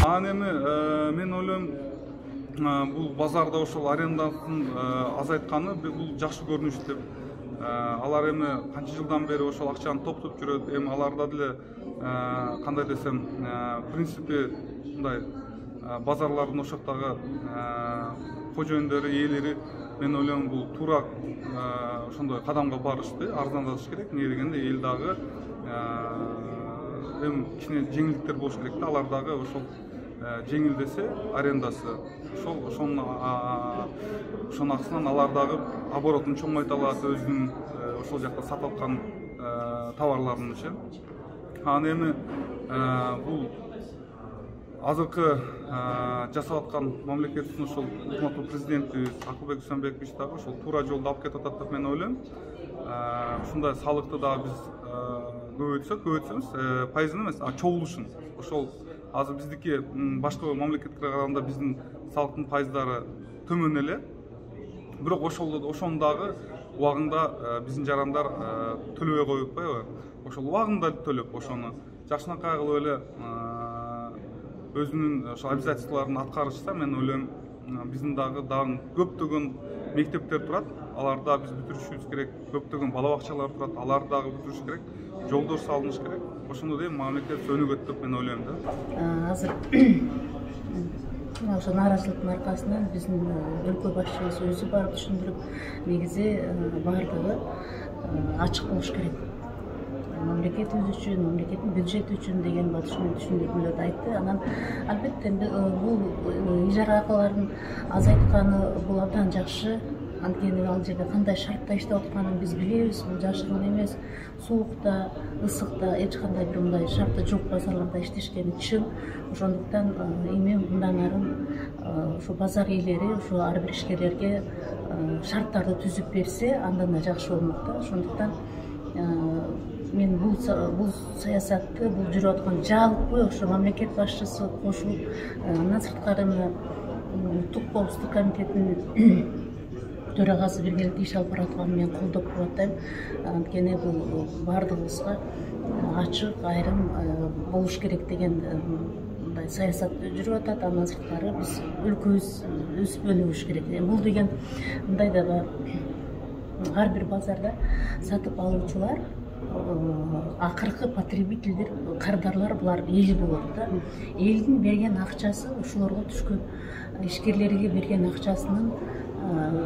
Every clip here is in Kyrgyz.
Анан эми мен ойлойм, бул базарда ошол арендасын азайтканы бул жакшы көрүнүш деп. Алар эми канча жылдан бери ошол акчаны топтоп жүрөт. Эми аларда деле кандай десем, принципи мындай базарлардын ошоктогу кожоюндөрү, ээлери мен ойлойм бул туура ошондой кадамга барышты, арзандатыш керек. Эмне дегенде эл дагы эми кичине жеңилдиктер болуш керек да, алар дагы ошол жеңилдесе арендасы, ошонун акысынан алар дагы оборотун чоңойто алат, өзүнүн ошол жакта сатып аткан товарларынычы. Анан эми бул азыркы жасап аткан мамлекеттин ошол урматтуу президентибиз Акылбек Дүйсөнбекович дагы ошол туура жолду алып кетип атат деп мен ойлойм. Ушундай салыкты дагы биз көбөйтсөбүз, пайызын эмес, чогулушун. Ошол азыр биздики башка мамлекетке караганда биздин салыктын пайыздары төмөн эле. Бирок ошону дагы убагында биздин жарандар төлөбөй коюп атпайбы? Ошол убагында төлөп, ошону жакшынакай кылып эле өзүнүн ошо обязательстволорун аткарышса, мен ойлойм, биздин дагы көптөгөн мектептер турат, аларда биз бүтүрүшүбүз керек, көптөгөн бала бакчалар турат, алар дагы бүтүрүш керек, жолдор салыныш керек. Ошондо дейм мамлекет өнүгөт деп мен ойлойм да. Азыр ошо нааразычылыктын аркасынан биздин өлкө башчыбыз өзү барып түшүндүрүп, негизи баардыгы ачык болуш керек. Мамлекетибиз үчүн, мамлекеттин бюджети үчүн деген түшүндүрмөлөрдү айтты. Анан албетте бул ижара акыларын азайтканы бул абдан жакшы. Анткени ал жерде кандай шартта иштеп атканын биз билебиз, бул жашыруун эмес. Суукта, ысыкта эч кандай бир мындай шарты жок базарларда иштешкени чын. Ошондуктан эми мындан арын ошо базар ээлери ошо ар бир ишкерлерге шарттарды түзүп берсе, андан да жакшы болмок да. Ошондуктан мен бул саясатты, бул жүрүп аткан жалпы ошо мамлекет башчысы кошулуп, андан сырткары Улуттук коопсуздук комитетинин төрагасы биргеликте иш алып баратканын мен колдоп атайм. Анткени бул баардыгыбызга ачык, айрым болуш керек деген мындай саясат жүрүп атат. Андан сырткары биз өлкөбүз өсүп өнүгүш керек. Бул деген мындай да бар. Ар бир базарда сатып алуучулар акыркы потребительдер, кардарлар булар эли болот да. Элдин берген акчасы ушуларга түшкөн, ишкерлерге берген акчасынын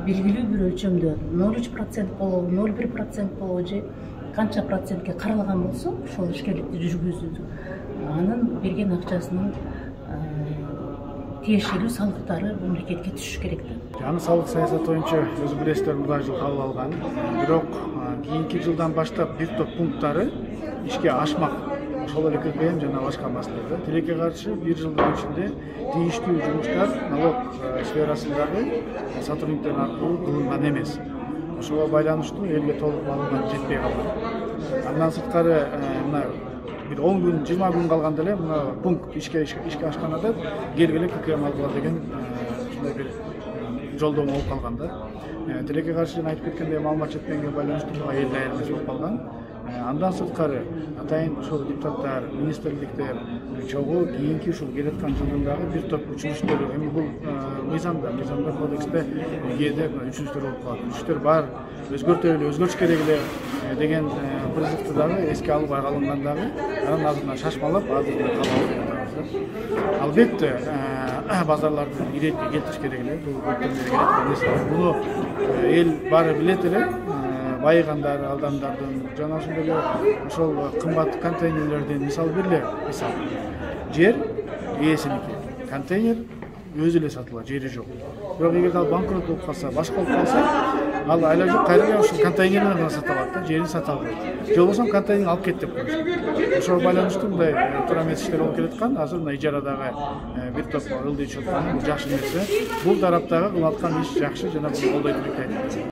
белгилүү бир өлчөмдө 0,3% болобу, 0,1% болобу же канча процентке каралган болсо, ошол ишкерликти жүргүзүүнү анын берген акчасынын тиешелүү салыктары мамлекетке түшүш керек да. Жаңы салык саясаты боюнча өзү билесиздер, мындай жыл кабыл алган. Бирок кийинки жылдан баштап бир топ пункттары ишке ашмак. Ошол эле КПМ жана башка маселелер. Тилекке каршы бир жылдын ичинде тийиштүү жумуштар налог сферасындагы сотрудниктер аркылуу кылынган эмес. Ошого байланыштуу элге толук маалымат жетпей калган. Андан сырткары мына бир 10 күн, 20 күн калганда эле мына пункт ишке ашканада келгиле КПМ алгыла деген ушундай бир жолдомо болуп калган да. Тилекке каршы айтып кеткендей маалымат жетпегенге байланыштуу элде айырмачылык болуп калган. Андан сырткары атайын ошол депутаттар, министрликтер чогуу кийинки ушул келаткан жылдын дагы бир топ учуручтөр, эми бул мыйзамда кодексте кээде учуручтөр болуп калат. Учуручтөр бар, өзгөртүш керек эле деген призывды дагы эске алынбай калынган дагы, анан азырына шашмалап азыр кабыл. Албетте базарларды иретке келтириш керек эле, бул буну эл баары билет эле. Байыгандар, алдамдардын, жана ошондой эле ошол кымбат контейнерлердин мисалы бир эле мисал. Жер ээсиники. Контейнер өзү эле сатылат, жери жок. Бирок эгерде ал банкрот болуп калса, башка болуп калса, ал айлажок кайра ошол контейнерлерди гана сата алат да, жерин сата албайт. Же болбосо контейнер алып кет деп коюшат. Ошого байланыштуу мындай туура эмес иштер болуп келаткан. Азыр мына ижарадагы бир топ ылдый чыккан, бул жакшы нерсе. Бул тараптагы кылып аткан иш жакшы жана буну колдойт деп айтам.